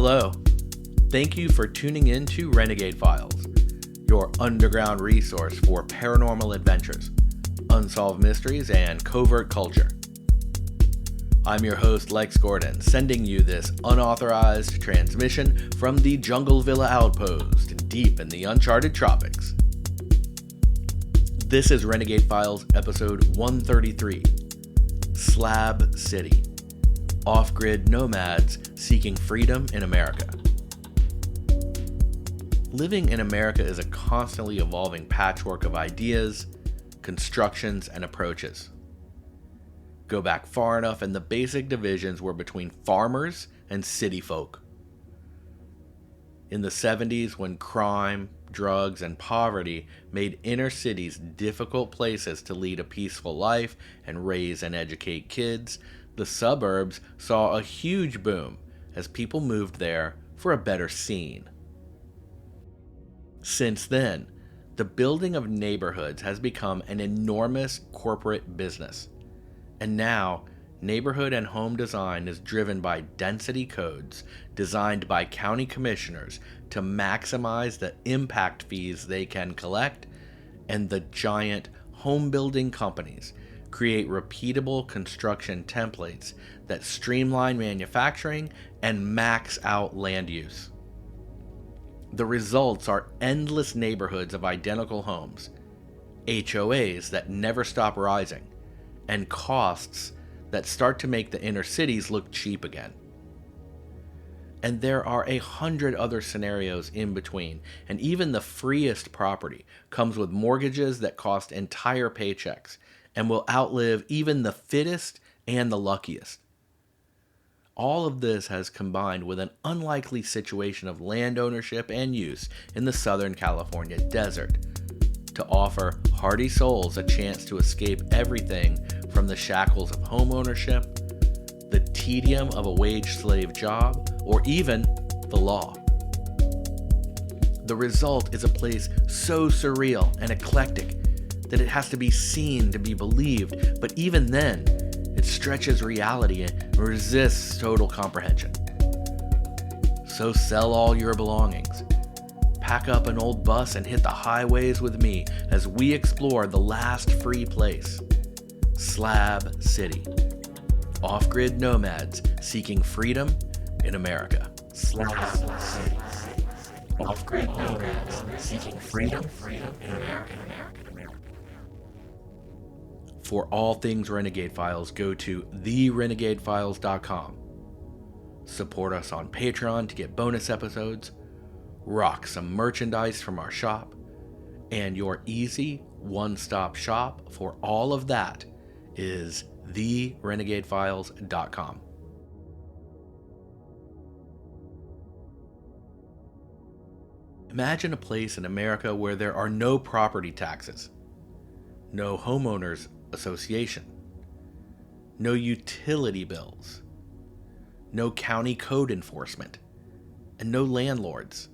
Hello. Thank you for tuning in to Renegade Files, your underground resource for paranormal adventures, unsolved mysteries, and covert culture. I'm your host, Lex Gordon, sending you this unauthorized transmission from the Jungle Villa Outpost deep in the uncharted tropics. This is Renegade Files episode 133, Slab City. Off-grid nomads seeking freedom in America. Living in America is a constantly evolving patchwork of ideas, constructions, and approaches. Go back far enough and the basic divisions were between farmers and city folk. In the 70s, when crime, drugs, and poverty made inner cities difficult places to lead a peaceful life and raise and educate kids, the suburbs saw a huge boom as people moved there for a better scene. Since then, the building of neighborhoods has become an enormous corporate business, and now neighborhood and home design is driven by density codes designed by county commissioners to maximize the impact fees they can collect, and the giant home building companies create repeatable construction templates that streamline manufacturing and max out land use. The results are endless neighborhoods of identical homes, HOAs that never stop rising, and costs that start to make the inner cities look cheap again. And there are 100 other scenarios in between, and even the freest property comes with mortgages that cost entire paychecks and will outlive even the fittest and the luckiest. All of this has combined with an unlikely situation of land ownership and use in the Southern California desert to offer hardy souls a chance to escape everything from the shackles of home ownership, the tedium of a wage slave job, or even the law. The result is a place so surreal and eclectic that it has to be seen to be believed, but even then, it stretches reality and resists total comprehension. So sell all your belongings. Pack up an old bus and hit the highways with me as we explore the last free place, Slab City. Off-grid nomads seeking freedom in America. Slab City. Off-grid nomads seeking freedom in America. For all things Renegade Files, go to therenegadefiles.com. Support us on Patreon to get bonus episodes, rock some merchandise from our shop, and your easy one-stop shop for all of that is therenegadefiles.com. Imagine a place in America where there are no property taxes, no homeowners association, no utility bills, no county code enforcement, and no landlords.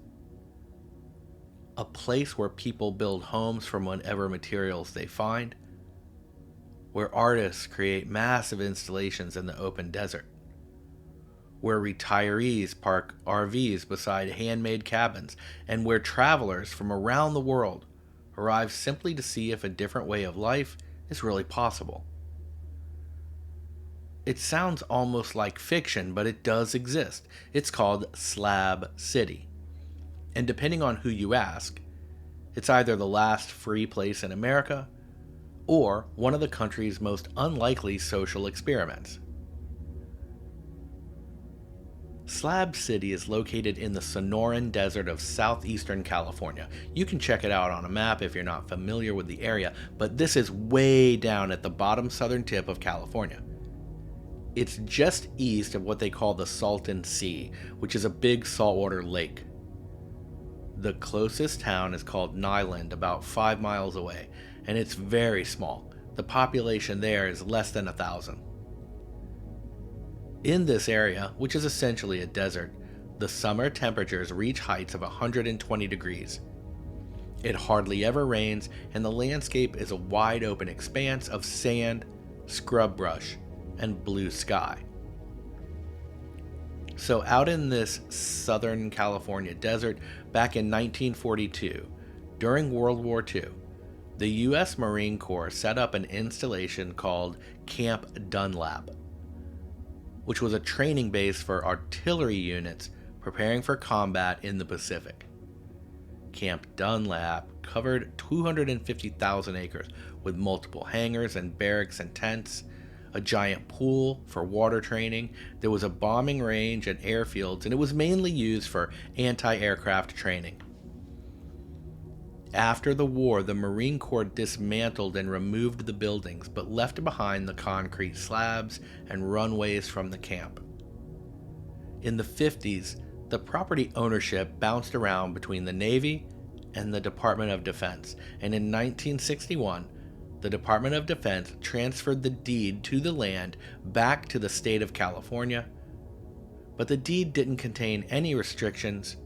A place where people build homes from whatever materials they find, where artists create massive installations in the open desert, where retirees park RVs beside handmade cabins, and where travelers from around the world arrive simply to see if a different way of life is really possible. It sounds almost like fiction, but it does exist. It's called Slab City. And depending on who you ask, it's either the last free place in America or one of the country's most unlikely social experiments. Slab City is located in the Sonoran Desert of southeastern California. You can check it out on a map if you're not familiar with the area, but this is way down at the bottom southern tip of California. It's just east of what they call the Salton Sea, which is a big saltwater lake. The closest town is called Nyland, about 5 miles away, and it's very small. The population there is less than 1,000. In this area, which is essentially a desert, the summer temperatures reach heights of 120 degrees. It hardly ever rains, and the landscape is a wide open expanse of sand, scrub brush, and blue sky. So, out in this southern California desert, back in 1942, during World War II, the U.S. Marine Corps set up an installation called Camp Dunlap, which was a training base for artillery units preparing for combat in the Pacific. Camp Dunlap covered 250,000 acres with multiple hangars and barracks and tents, a giant pool for water training. There was a bombing range and airfields, and it was mainly used for anti-aircraft training. After the war, the Marine Corps dismantled and removed the buildings, but left behind the concrete slabs and runways from the camp. In the 50s, the property ownership bounced around between the Navy and the Department of Defense, and in 1961, the Department of Defense transferred the deed to the land back to the state of California, but the deed didn't contain any restrictions,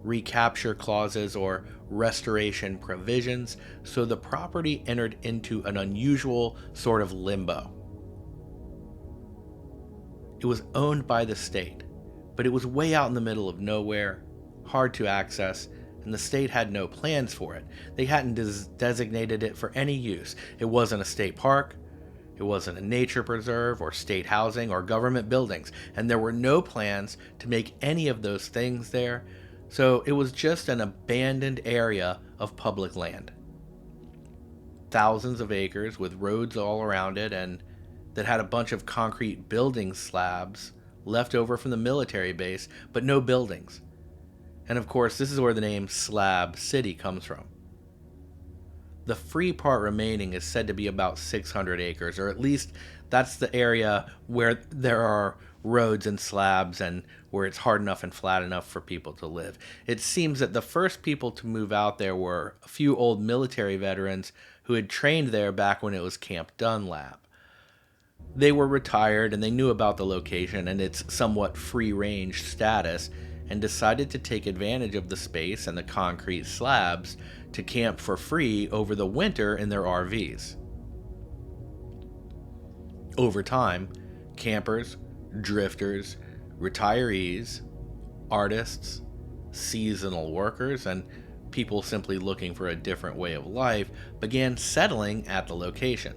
recapture clauses, or restoration provisions, so the property entered into an unusual sort of limbo. It was owned by the state, but it was way out in the middle of nowhere, hard to access, and the state had no plans for it. They hadn't designated it for any use. It wasn't a state park, it wasn't a nature preserve or state housing or government buildings, and there were no plans to make any of those things there, so it was just an abandoned area of public land. Thousands of acres with roads all around it, and that had a bunch of concrete building slabs left over from the military base, but no buildings. And of course, this is where the name Slab City comes from. The free part remaining is said to be about 600 acres, or at least that's the area where there are roads and slabs and where it's hard enough and flat enough for people to live. It seems that the first people to move out there were a few old military veterans who had trained there back when it was Camp Dunlap. They were retired and they knew about the location and its somewhat free-range status, and decided to take advantage of the space and the concrete slabs to camp for free over the winter in their RVs. Over time, campers, drifters, retirees, artists, seasonal workers, and people simply looking for a different way of life began settling at the location.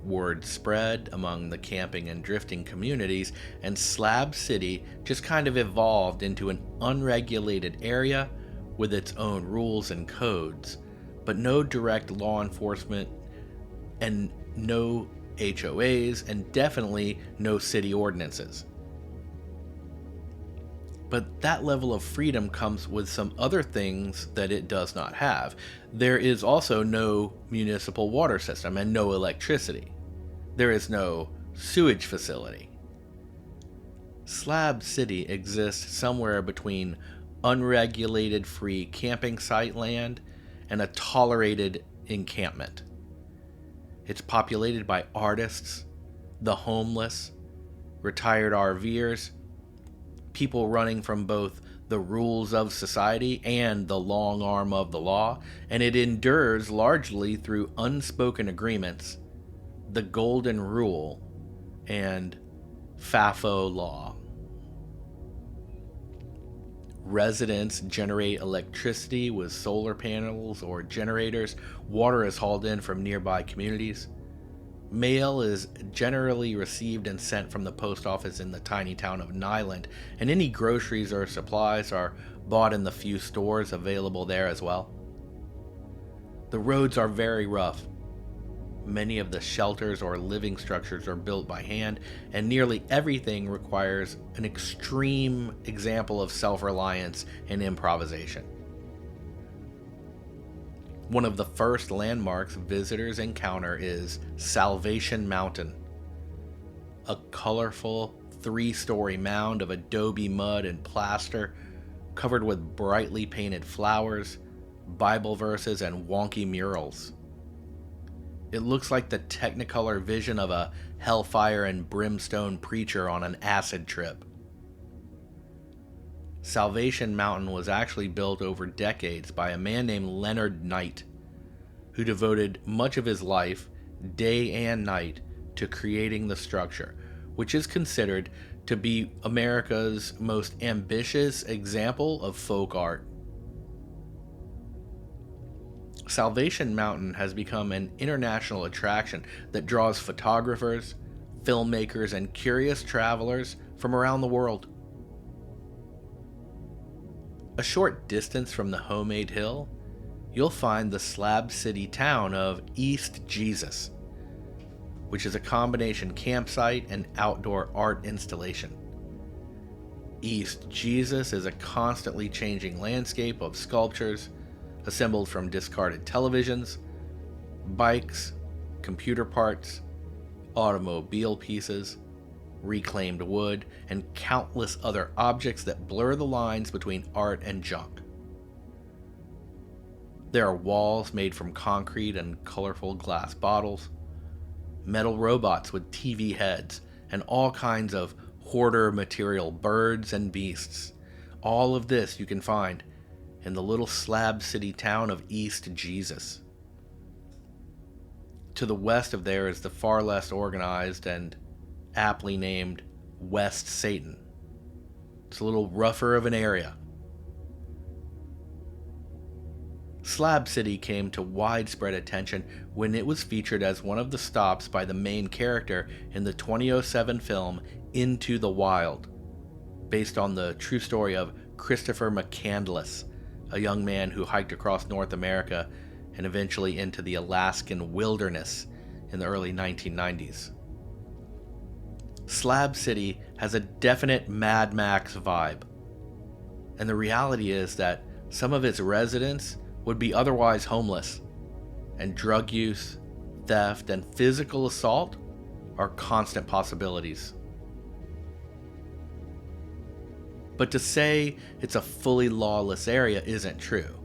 Word spread among the camping and drifting communities, and Slab City just kind of evolved into an unregulated area with its own rules and codes, but no direct law enforcement and no HOAs, and definitely no city ordinances. But that level of freedom comes with some other things that it does not have. There is also no municipal water system and no electricity. There is no sewage facility. Slab City exists somewhere between unregulated free camping site land and a tolerated encampment. It's populated by artists, the homeless, retired RVers, people running from both the rules of society and the long arm of the law, and it endures largely through unspoken agreements, the Golden Rule, and FAFO law. Residents generate electricity with solar panels or generators. Water is hauled in from nearby communities. Mail is generally received and sent from the post office in the tiny town of Nyland, and any groceries or supplies are bought in the few stores available there as well. The roads are very rough. Many of the shelters or living structures are built by hand, and nearly everything requires an extreme example of self-reliance and improvisation. One of the first landmarks visitors encounter is Salvation Mountain, a colorful 3-story mound of adobe mud and plaster covered with brightly painted flowers, Bible verses, and wonky murals. It looks like the Technicolor vision of a hellfire and brimstone preacher on an acid trip. Salvation Mountain was actually built over decades by a man named Leonard Knight, who devoted much of his life, day and night, to creating the structure, which is considered to be America's most ambitious example of folk art. Salvation Mountain has become an international attraction that draws photographers, filmmakers, and curious travelers from around the world. A short distance from the homemade hill, you'll find the Slab City town of East Jesus, which is a combination campsite and outdoor art installation. East Jesus is a constantly changing landscape of sculptures assembled from discarded televisions, bikes, computer parts, automobile pieces, reclaimed wood, and countless other objects that blur the lines between art and junk. There are walls made from concrete and colorful glass bottles, metal robots with TV heads, and all kinds of hoarder material birds and beasts. All of this you can find in the little Slab City town of East Jesus. To the west of there is the far less organized and aptly named West Satan. It's a little rougher of an area. Slab City came to widespread attention when it was featured as one of the stops by the main character in the 2007 film Into the Wild, based on the true story of Christopher McCandless, a young man who hiked across North America and eventually into the Alaskan wilderness in the early 1990s. Slab City has a definite Mad Max vibe, and the reality is that some of its residents would be otherwise homeless, and drug use, theft, and physical assault are constant possibilities. But to say it's a fully lawless area isn't true.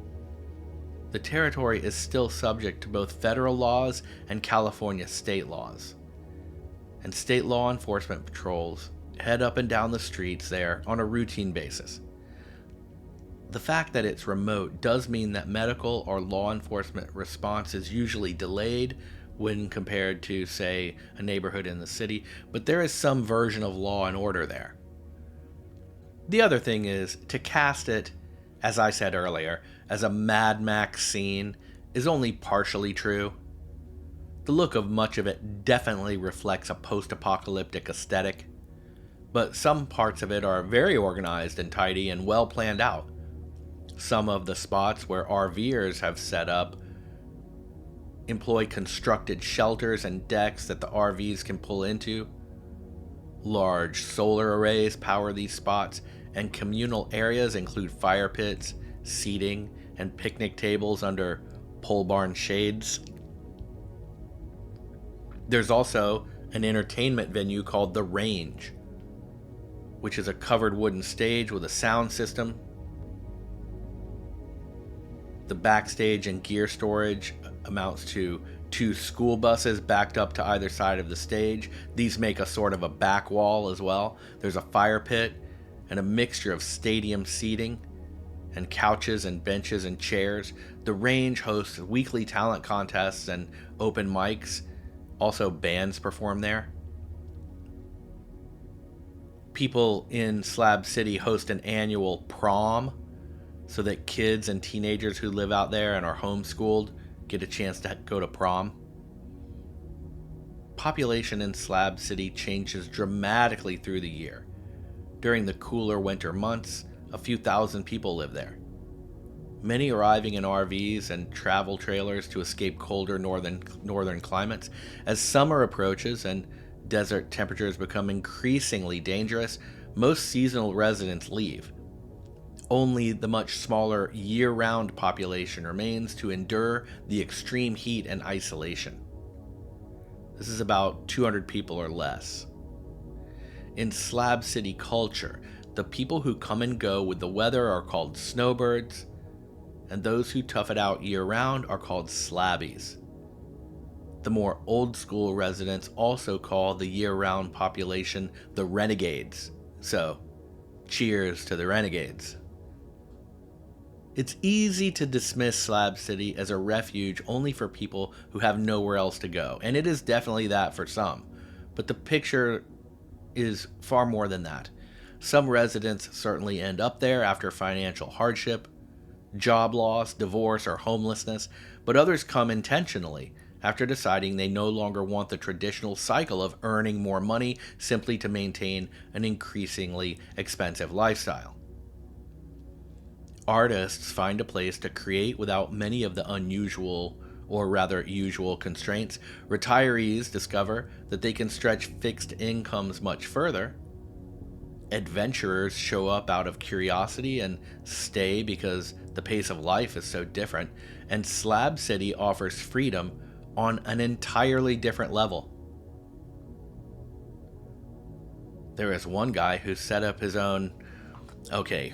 The territory is still subject to both federal laws and California state laws. And state law enforcement patrols head up and down the streets there on a routine basis. The fact that it's remote does mean that medical or law enforcement response is usually delayed when compared to, say, a neighborhood in the city, but there is some version of law and order there. The other thing is, to cast it, as I said earlier, as a Mad Max scene is only partially true. The look of much of it definitely reflects a post-apocalyptic aesthetic, but some parts of it are very organized and tidy and well planned out. Some of the spots where RVers have set up employ constructed shelters and decks that the RVs can pull into. Large solar arrays power these spots, and communal areas include fire pits, seating, and picnic tables under pole barn shades. There's also an entertainment venue called The Range, which is a covered wooden stage with a sound system. The backstage and gear storage amounts to 2 school buses backed up to either side of the stage. These make a sort of a back wall as well. There's a fire pit and a mixture of stadium seating and couches and benches and chairs. The Range hosts weekly talent contests and open mics. Also, bands perform there. People in Slab City host an annual prom so that kids and teenagers who live out there and are homeschooled get a chance to go to prom. Population in Slab City changes dramatically through the year. During the cooler winter months, a few thousand people live there. Many arriving in RVs and travel trailers to escape colder northern climates. As summer approaches and desert temperatures become increasingly dangerous, most seasonal residents leave. Only the much smaller year-round population remains to endure the extreme heat and isolation. This is about 200 people or less. In Slab City culture, the people who come and go with the weather are called Snowbirds, and those who tough it out year-round are called Slabbies. The more old-school residents also call the year-round population the Renegades, so cheers to the Renegades. It's easy to dismiss Slab City as a refuge only for people who have nowhere else to go, and it is definitely that for some. But the picture is far more than that. Some residents certainly end up there after financial hardship, job loss, divorce, or homelessness, but others come intentionally after deciding they no longer want the traditional cycle of earning more money simply to maintain an increasingly expensive lifestyle. Artists find a place to create without many of the unusual, or rather usual, constraints. Retirees discover that they can stretch fixed incomes much further. Adventurers show up out of curiosity and stay because the pace of life is so different. And Slab City offers freedom on an entirely different level. There is one guy who set up his own,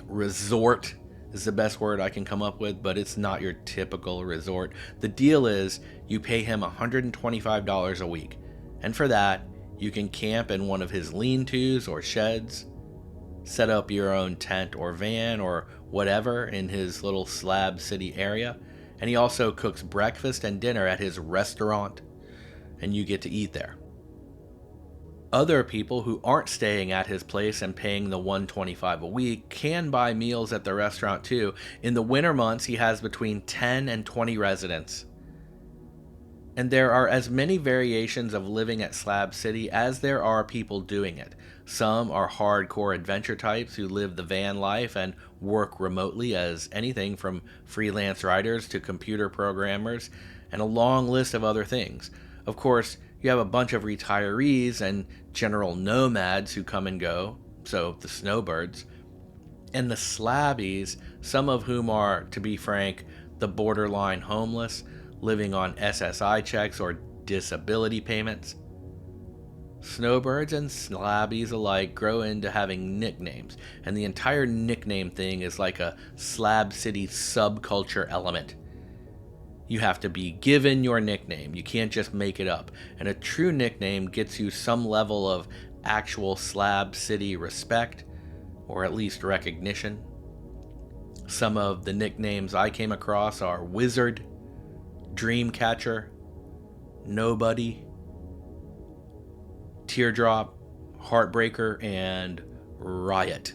resort is the best word I can come up with, but it's not your typical resort. The deal is you pay him $125 a week, and for that, you can camp in one of his lean-tos or sheds, set up your own tent or van or whatever in his little Slab City area, and he also cooks breakfast and dinner at his restaurant, and you get to eat there. Other people who aren't staying at his place and paying the $125 a week can buy meals at the restaurant too. In the winter months, he has between 10 and 20 residents. And there are as many variations of living at Slab City as there are people doing it. Some are hardcore adventure types who live the van life and work remotely as anything from freelance writers to computer programmers, and a long list of other things. Of course, you have a bunch of retirees and general nomads who come and go, so the Snowbirds, and the Slabbies, some of whom are, to be frank, the borderline homeless, living on SSI checks or disability payments. Snowbirds and Slabbies alike grow into having nicknames, and the entire nickname thing is like a Slab City subculture element. You have to be given your nickname. You can't just make it up. And a true nickname gets you some level of actual Slab City respect, or at least recognition. Some of the nicknames I came across are Wizard, Dreamcatcher, Nobody, Teardrop, Heartbreaker, and Riot.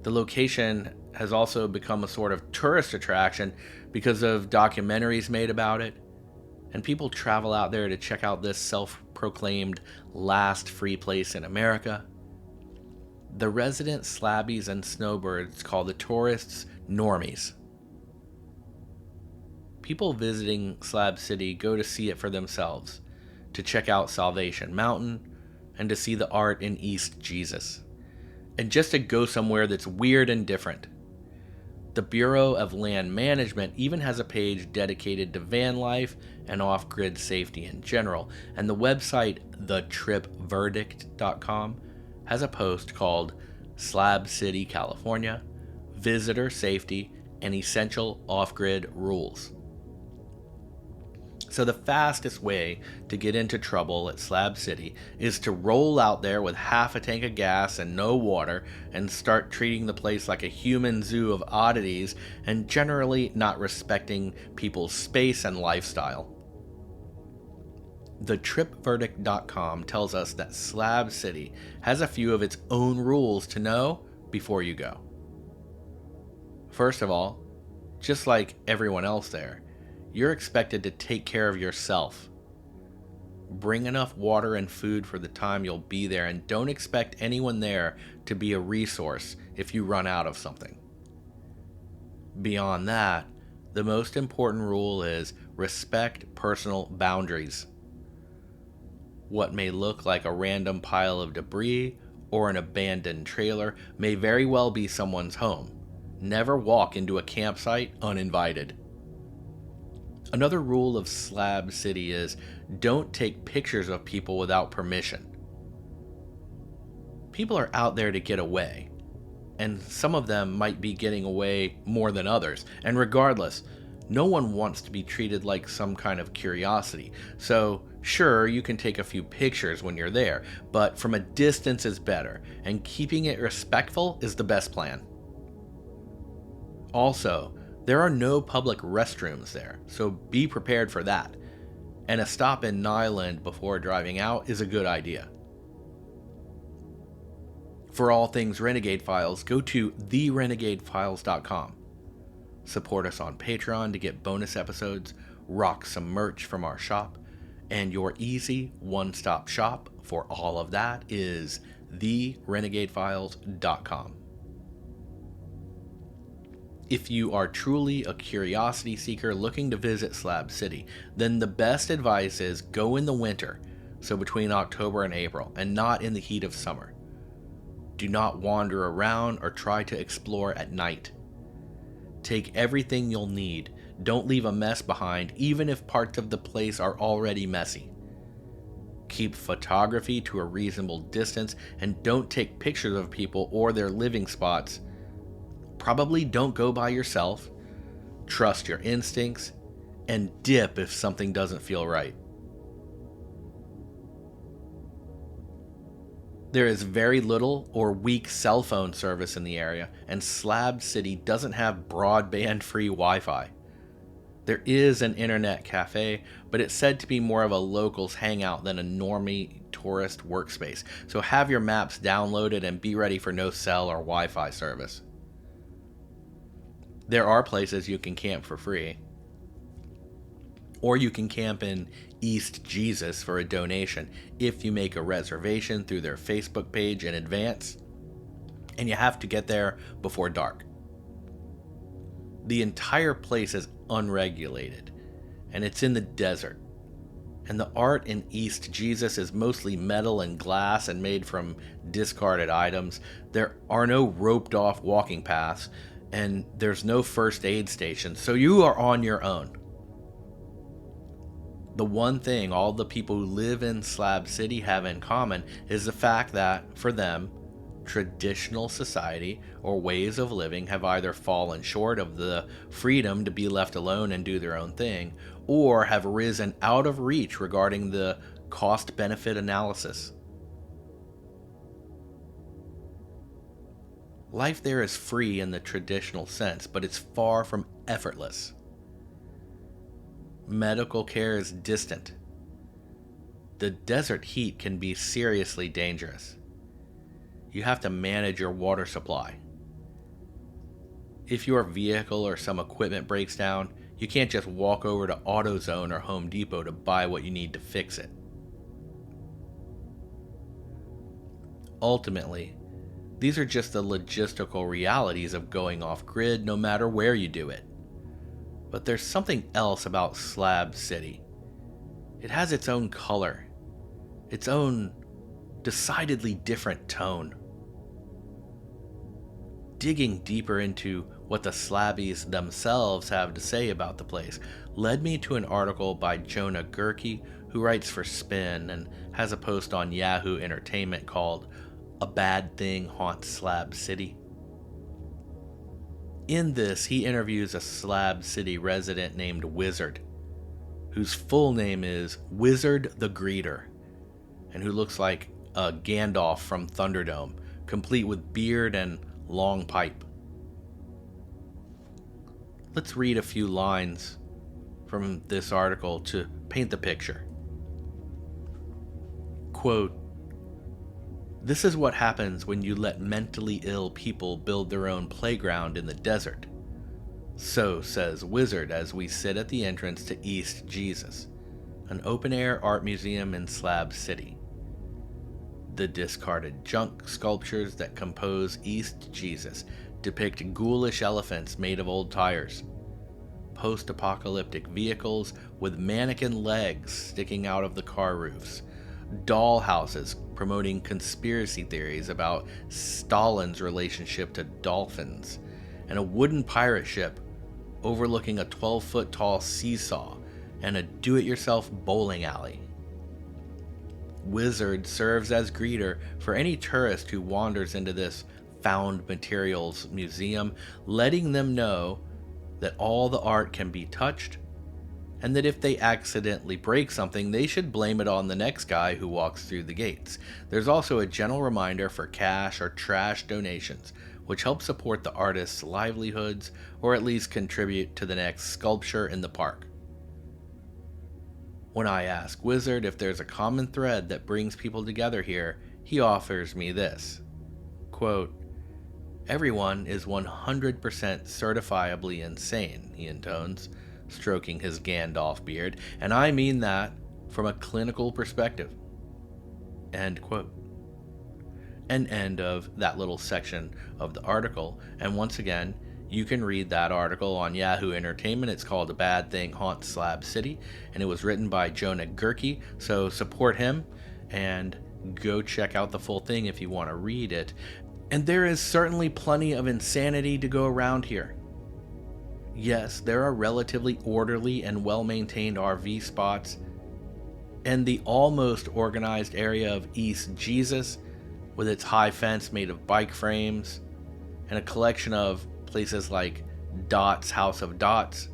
The location has also become a sort of tourist attraction because of documentaries made about it, and people travel out there to check out this self-proclaimed last free place in America. The resident Slabbies and Snowbirds call the tourists normies. People visiting Slab City go to see it for themselves, to check out Salvation Mountain, and to see the art in East Jesus, and just to go somewhere that's weird and different. The Bureau of Land Management even has a page dedicated to van life and off-grid safety in general, and the website thetripverdict.com has a post called Slab City, California, Visitor Safety and Essential Off-Grid Rules. So the fastest way to get into trouble at Slab City is to roll out there with half a tank of gas and no water and start treating the place like a human zoo of oddities and generally not respecting people's space and lifestyle. TheTripVerdict.com tells us that Slab City has a few of its own rules to know before you go. First of all, just like everyone else there, you're expected to take care of yourself. Bring enough water and food for the time you'll be there, and don't expect anyone there to be a resource if you run out of something. Beyond that, the most important rule is respect personal boundaries. What may look like a random pile of debris or an abandoned trailer may very well be someone's home. Never walk into a campsite uninvited. Another rule of Slab City is don't take pictures of people without permission. People are out there to get away, and some of them might be getting away more than others, and regardless, no one wants to be treated like some kind of curiosity. So, sure, you can take a few pictures when you're there, but from a distance is better, and keeping it respectful is the best plan. Also, there are no public restrooms there, so be prepared for that. And a stop in Nyland before driving out is a good idea. For all things Renegade Files, go to therenegadefiles.com. Support us on Patreon to get bonus episodes, rock some merch from our shop, and your easy one-stop shop for all of that is therenegadefiles.com. If you are truly a curiosity seeker looking to visit Slab City, then the best advice is go in the winter, so between October and April, and not in the heat of summer. Do not wander around or try to explore at night. Take everything you'll need. Don't leave a mess behind, even if parts of the place are already messy. Keep photography to a reasonable distance, and don't take pictures of people or their living spots. Probably don't go by yourself. Trust your instincts, and dip if something doesn't feel right. There is very little or weak cell phone service in the area, and Slab City doesn't have broadband-free Wi-Fi. There is an internet cafe, but it's said to be more of a locals hangout than a normie tourist workspace, so have your maps downloaded and be ready for no cell or Wi-Fi service. There are places you can camp for free, or you can camp in East Jesus for a donation if you make a reservation through their Facebook page in advance, and you have to get there before dark. The entire place is unregulated, and it's in the desert, and the art in East Jesus is mostly metal and glass and made from discarded items. There are no roped off walking paths, and there's no first aid station, so you are on your own. The one thing all the people who live in Slab City have in common is the fact that, for them, traditional society or ways of living have either fallen short of the freedom to be left alone and do their own thing, or have risen out of reach regarding the cost-benefit analysis. Life there is free in the traditional sense, but it's far from effortless. Medical care is distant. The desert heat can be seriously dangerous. You have to manage your water supply. If your vehicle or some equipment breaks down, you can't just walk over to AutoZone or Home Depot to buy what you need to fix it. Ultimately, these are just the logistical realities of going off-grid no matter where you do it. But there's something else about Slab City. It has its own color, its own decidedly different tone. Digging deeper into what the Slabbies themselves have to say about the place led me to an article by Jonah Gerke, who writes for Spin and has a post on Yahoo Entertainment called "A Bad Thing Haunts Slab City." In this, he interviews a Slab City resident named Wizard, whose full name is Wizard the Greeter, and who looks like a Gandalf from Thunderdome, complete with beard and long pipe. Let's read a few lines from this article to paint the picture. Quote, "This is what happens when you let mentally ill people build their own playground in the desert. So says Wizard as we sit at the entrance to East Jesus, an open-air art museum in Slab City. The discarded junk sculptures that compose East Jesus depict ghoulish elephants made of old tires, post-apocalyptic vehicles with mannequin legs sticking out of the car roofs, doll houses promoting conspiracy theories about Stalin's relationship to dolphins, and a wooden pirate ship overlooking a 12-foot tall seesaw and a do-it-yourself bowling alley. Wizard serves as greeter for any tourist who wanders into this found materials museum, letting them know that all the art can be touched, and that if they accidentally break something, they should blame it on the next guy who walks through the gates. There's also a gentle reminder for cash or trash donations, which help support the artists' livelihoods or at least contribute to the next sculpture in the park. When I ask Wizard if there's a common thread that brings people together here, he offers me this. Quote, "Everyone is 100% certifiably insane," he intones, stroking his Gandalf beard, "and I mean that from a clinical perspective." End quote. An end of that little section of the article, and once again, you can read that article on Yahoo Entertainment. It's called "A Bad Thing Haunts Slab City," and it was written by Jonah Gerke, so support him and go check out the full thing if you want to read it. And there is certainly plenty of insanity to go around here. Yes, there are relatively orderly and well-maintained RV spots, and the almost organized area of East Jesus, with its high fence made of bike frames, and a collection of places like Dot's House of Dots,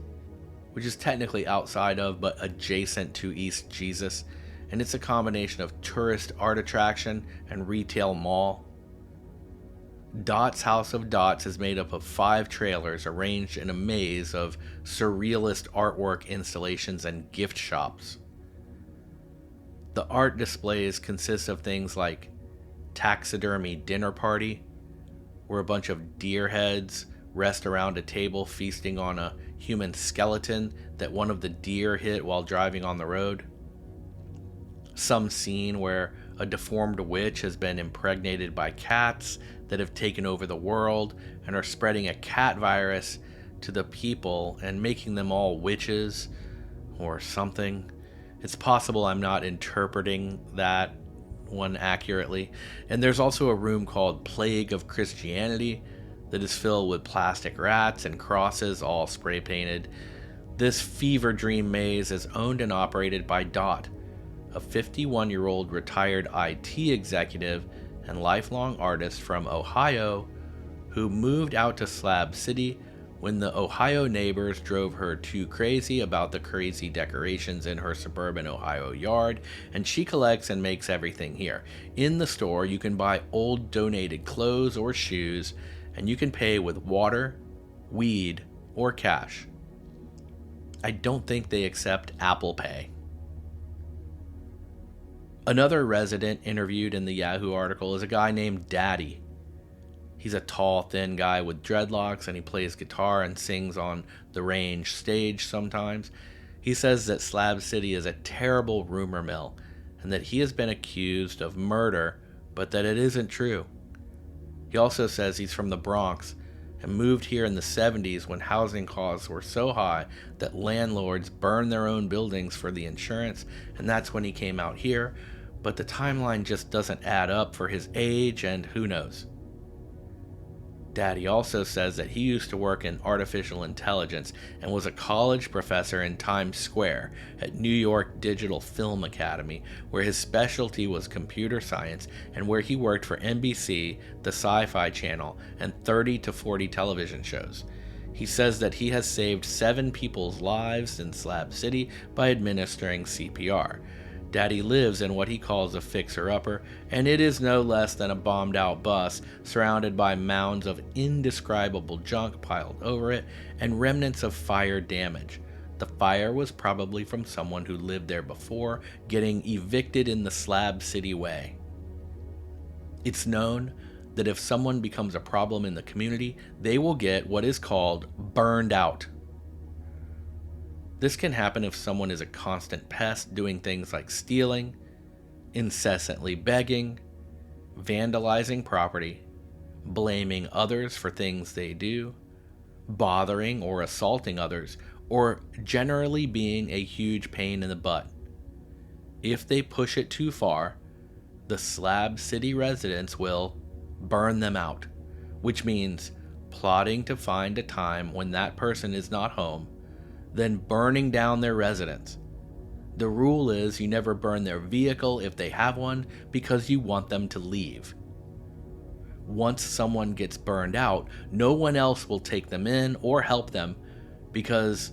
which is technically outside of but adjacent to East Jesus, and it's a combination of tourist art attraction and retail mall. Dot's House of Dots is made up of 5 trailers arranged in a maze of surrealist artwork installations and gift shops. The art displays consist of things like taxidermy dinner party, where a bunch of deer heads rest around a table feasting on a human skeleton that one of the deer hit while driving on the road. Some scene where a deformed witch has been impregnated by cats that have taken over the world and are spreading a cat virus to the people and making them all witches or something. It's possible I'm not interpreting that one accurately. And there's also a room called Plague of Christianity that is filled with plastic rats and crosses all spray painted. This fever dream maze is owned and operated by Dot, a 51-year-old retired IT executive and lifelong artist from Ohio who moved out to Slab City when the Ohio neighbors drove her too crazy about the crazy decorations in her suburban Ohio yard, and she collects and makes everything here. In the store, you can buy old donated clothes or shoes, and you can pay with water, weed, or cash. I don't think they accept Apple Pay. Another resident interviewed in the Yahoo article is a guy named Daddy. He's a tall, thin guy with dreadlocks, and he plays guitar and sings on the Range stage sometimes. He says that Slab City is a terrible rumor mill, and that he has been accused of murder, but that it isn't true. He also says he's from the Bronx, and moved here in the 70s when housing costs were so high that landlords burned their own buildings for the insurance, and that's when he came out here, but the timeline just doesn't add up for his age, and who knows. Daddy also says that he used to work in artificial intelligence and was a college professor in Times Square at New York Digital Film Academy, where his specialty was computer science and where he worked for NBC, the Sci-Fi Channel, and 30 to 40 television shows. He says that he has saved 7 people's lives in Slab City by administering CPR. Daddy lives in what he calls a fixer-upper, and it is no less than a bombed-out bus surrounded by mounds of indescribable junk piled over it and remnants of fire damage. The fire was probably from someone who lived there before, getting evicted in the Slab City way. It's known that if someone becomes a problem in the community, they will get what is called burned out. This can happen if someone is a constant pest, doing things like stealing, incessantly begging, vandalizing property, blaming others for things they do, bothering or assaulting others, or generally being a huge pain in the butt. If they push it too far, the Slab City residents will burn them out, which means plotting to find a time when that person is not home, then burning down their residence. The rule is you never burn their vehicle if they have one because you want them to leave. Once someone gets burned out, no one else will take them in or help them because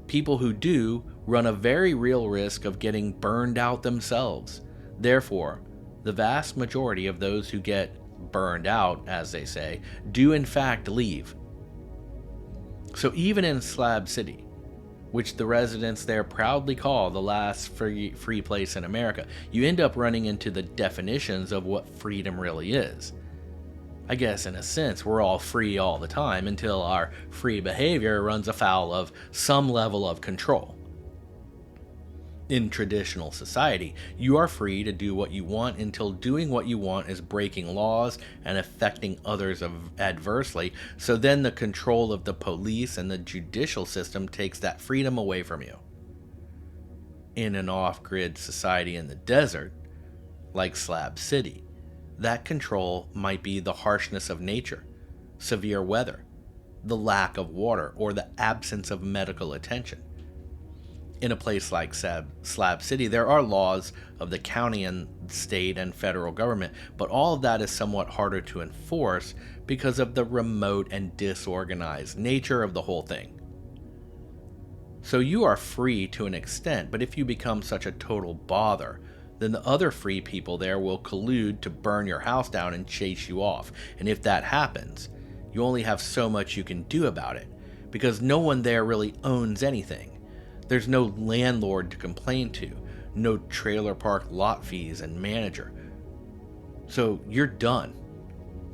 people who do run a very real risk of getting burned out themselves. Therefore, the vast majority of those who get burned out, as they say, do in fact leave. So even in Slab City, which the residents there proudly call the last free place in America, you end up running into the definitions of what freedom really is. I guess in a sense, we're all free all the time until our free behavior runs afoul of some level of control. In traditional society, you are free to do what you want until doing what you want is breaking laws and affecting others adversely, so then the control of the police and the judicial system takes that freedom away from you. In an off-grid society in the desert, like Slab City, that control might be the harshness of nature, severe weather, the lack of water, or the absence of medical attention. In a place like Slab City, there are laws of the county and state and federal government, but all of that is somewhat harder to enforce because of the remote and disorganized nature of the whole thing. So you are free to an extent, but if you become such a total bother, then the other free people there will collude to burn your house down and chase you off. And if that happens, you only have so much you can do about it, because no one there really owns anything. There's no landlord to complain to, no trailer park lot fees and manager. So you're done.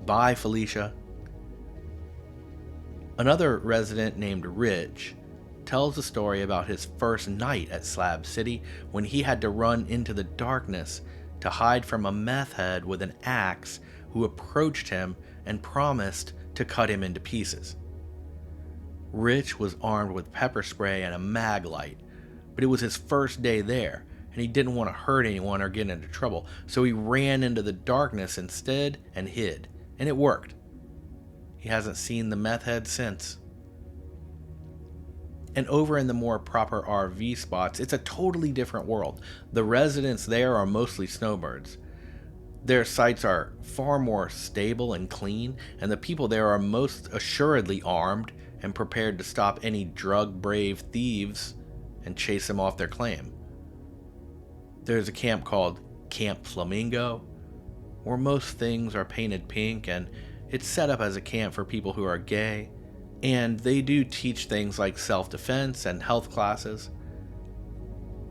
Bye, Felicia. Another resident named Rich tells a story about his first night at Slab City when he had to run into the darkness to hide from a meth head with an axe who approached him and promised to cut him into pieces. Rich was armed with pepper spray and a mag light, but it was his first day there, and he didn't want to hurt anyone or get into trouble, so he ran into the darkness instead and hid, and it worked. He hasn't seen the meth head since. And over in the more proper RV spots, it's a totally different world. The residents there are mostly snowbirds. Their sites are far more stable and clean, and the people there are most assuredly armed and prepared to stop any drug-brave thieves and chase them off their claim. There's a camp called Camp Flamingo, where most things are painted pink, and it's set up as a camp for people who are gay, and they do teach things like self-defense and health classes.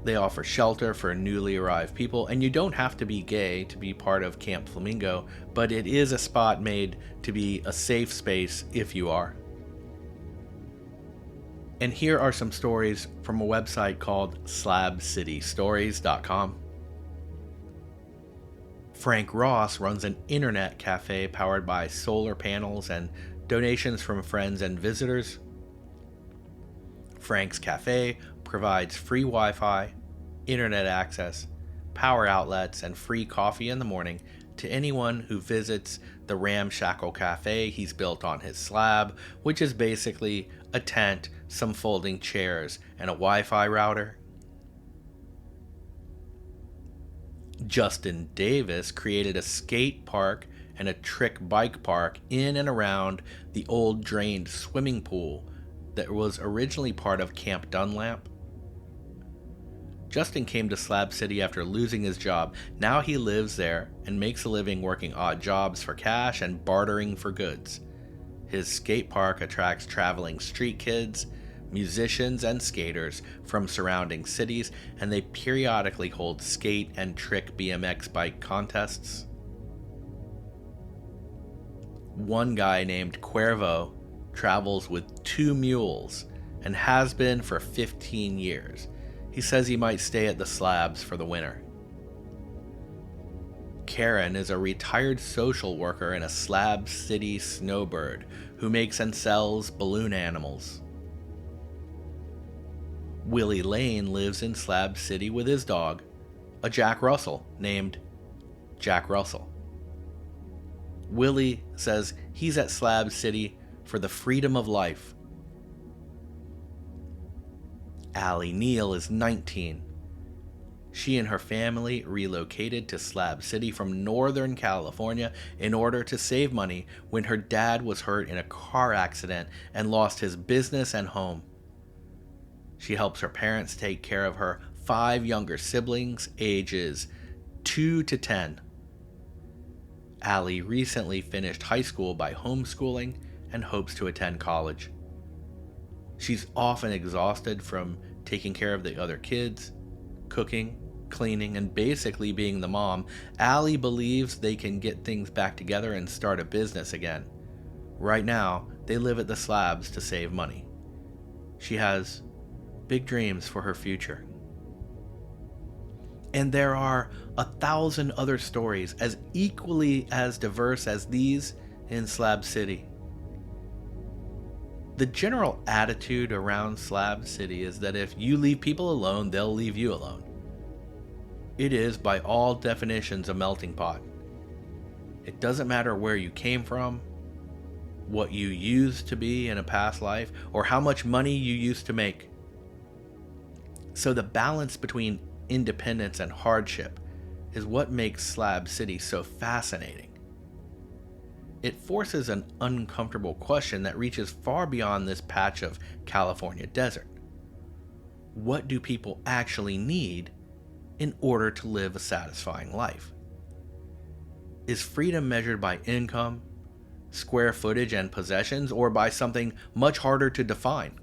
They offer shelter for newly arrived people, and you don't have to be gay to be part of Camp Flamingo, but it is a spot made to be a safe space if you are. And here are some stories from a website called slabcitystories.com. Frank Ross runs an internet cafe powered by solar panels and donations from friends and visitors. Frank's Cafe provides free Wi-Fi, internet access, power outlets, and free coffee in the morning to anyone who visits the ramshackle cafe he's built on his slab, which is basically a tent, some folding chairs, and a Wi-Fi router. Justin Davis created a skate park and a trick bike park in and around the old drained swimming pool that was originally part of Camp Dunlap. Justin came to Slab City after losing his job. Now he lives there and makes a living working odd jobs for cash and bartering for goods. His skate park attracts traveling street kids, musicians, and skaters from surrounding cities, and they periodically hold skate and trick BMX bike contests. One guy named Cuervo travels with 2 mules and has been for 15 years. He says he might stay at the Slabs for the winter. Karen is a retired social worker and a Slab City snowbird who makes and sells balloon animals. Willie Lane lives in Slab City with his dog, a Jack Russell named Jack Russell. Willie says he's at Slab City for the freedom of life. Allie Neal is 19. She and her family relocated to Slab City from Northern California in order to save money when her dad was hurt in a car accident and lost his business and home. She helps her parents take care of her 5 younger siblings, ages 2 to 10. Allie recently finished high school by homeschooling and hopes to attend college. She's often exhausted from taking care of the other kids, cooking, cleaning, and basically being the mom, Allie believes they can get things back together and start a business again. Right now, they live at the Slabs to save money. She has big dreams for her future. And there are 1,000 other stories as equally as diverse as these in Slab City. The general attitude around Slab City is that if you leave people alone, they'll leave you alone. It is, by all definitions, a melting pot. It doesn't matter where you came from, what you used to be in a past life, or how much money you used to make. So the balance between independence and hardship is what makes Slab City so fascinating. It forces an uncomfortable question that reaches far beyond this patch of California desert. What do people actually need in order to live a satisfying life? Is freedom measured by income, square footage, and possessions, or by something much harder to define?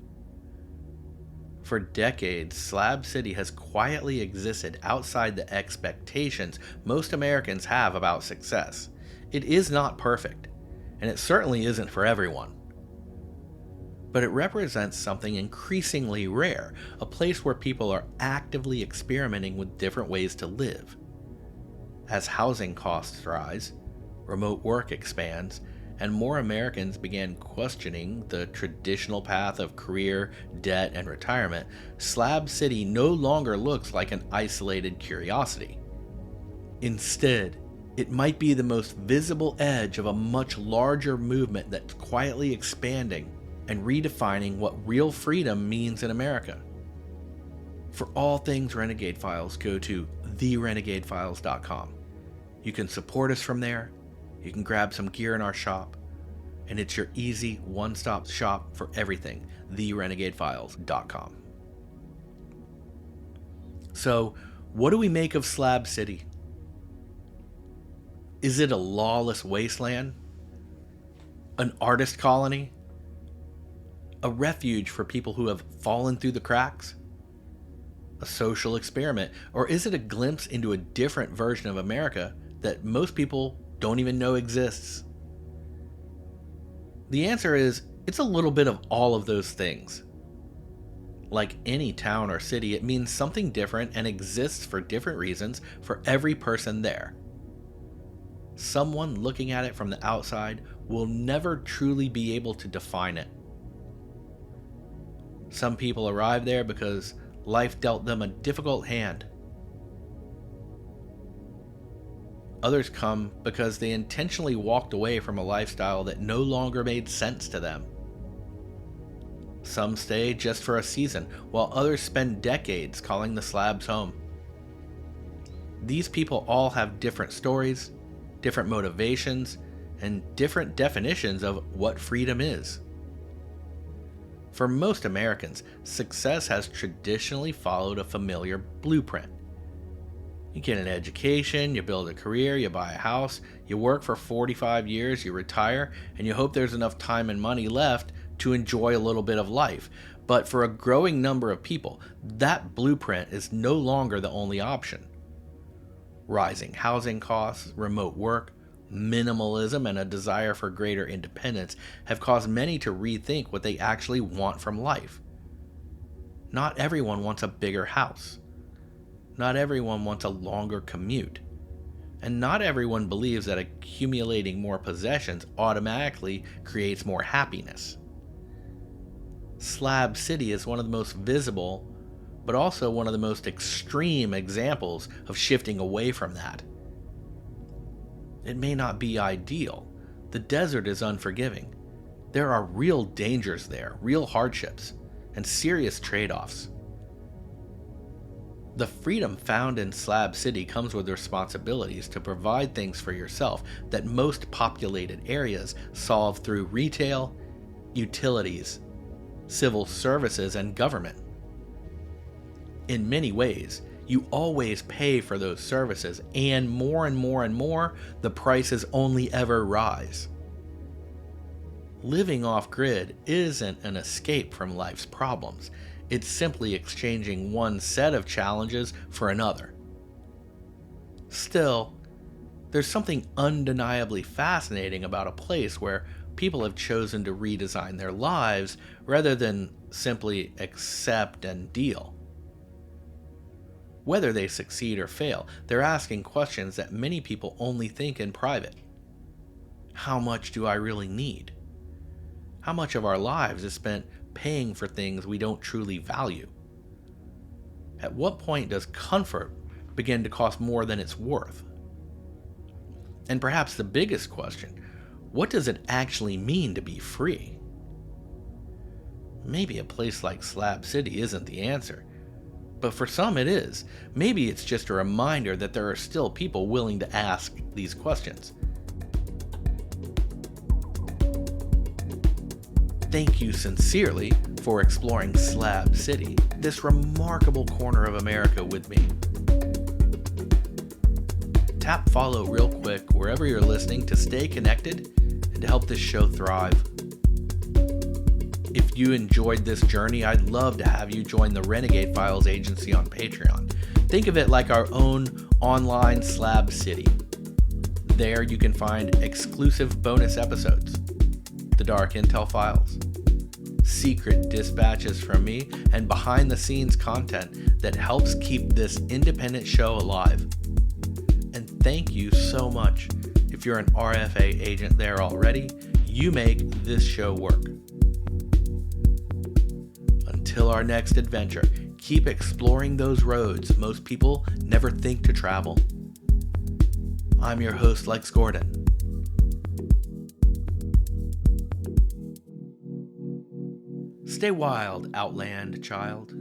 For decades, Slab City has quietly existed outside the expectations most Americans have about success. It is not perfect, and it certainly isn't for everyone. But it represents something increasingly rare, a place where people are actively experimenting with different ways to live. As housing costs rise, remote work expands, and more Americans began questioning the traditional path of career, debt, and retirement, Slab City no longer looks like an isolated curiosity. Instead, it might be the most visible edge of a much larger movement that's quietly expanding and redefining what real freedom means in America. For all things Renegade Files, go to therenegadefiles.com. You can support us from there, you can grab some gear in our shop, and it's your easy one-stop shop for everything, therenegadefiles.com. So, what do we make of Slab City? Is it a lawless wasteland? An artist colony? A refuge for people who have fallen through the cracks? A social experiment? Or is it a glimpse into a different version of America that most people don't even know exists? The answer is, it's a little bit of all of those things. Like any town or city, it means something different and exists for different reasons for every person there. Someone looking at it from the outside will never truly be able to define it. Some people arrive there because life dealt them a difficult hand. Others come because they intentionally walked away from a lifestyle that no longer made sense to them. Some stay just for a season, while others spend decades calling the Slabs home. These people all have different stories, different motivations, and different definitions of what freedom is. For most Americans, success has traditionally followed a familiar blueprint. You get an education, you build a career, you buy a house, you work for 45 years, you retire, and you hope there's enough time and money left to enjoy a little bit of life. But for a growing number of people, that blueprint is no longer the only option. Rising housing costs, remote work, minimalism, and a desire for greater independence have caused many to rethink what they actually want from life. Not everyone wants a bigger house. Not everyone wants a longer commute. And not everyone believes that accumulating more possessions automatically creates more happiness. Slab City is one of the most visible, but also one of the most extreme examples of shifting away from that. It may not be ideal. The desert is unforgiving. There are real dangers there, real hardships, and serious trade-offs. The freedom found in Slab City comes with responsibilities to provide things for yourself that most populated areas solve through retail, utilities, civil services, and government. In many ways, you always pay for those services, and more, the prices only ever rise. Living off-grid isn't an escape from life's problems. It's simply exchanging one set of challenges for another. Still, there's something undeniably fascinating about a place where people have chosen to redesign their lives rather than simply accept and deal. Whether they succeed or fail, they're asking questions that many people only think in private. How much do I really need? How much of our lives is spent paying for things we don't truly value? At what point does comfort begin to cost more than it's worth? And perhaps the biggest question, what does it actually mean to be free? Maybe a place like Slab City isn't the answer, but for some it is. Maybe it's just a reminder that there are still people willing to ask these questions. Thank you sincerely for exploring Slab City, this remarkable corner of America with me. Tap follow real quick wherever you're listening to stay connected and to help this show thrive. If you enjoyed this journey, I'd love to have you join the Renegade Files agency on Patreon. Think of it like our own online Slab City. There you can find exclusive bonus episodes, the Dark Intel Files, secret dispatches from me, and behind-the-scenes content that helps keep this independent show alive. And thank you so much. If you're an RFA agent there already, you make this show work. Until our next adventure, keep exploring those roads most people never think to travel. I'm your host, Lex Gordon. Stay wild, Outland child.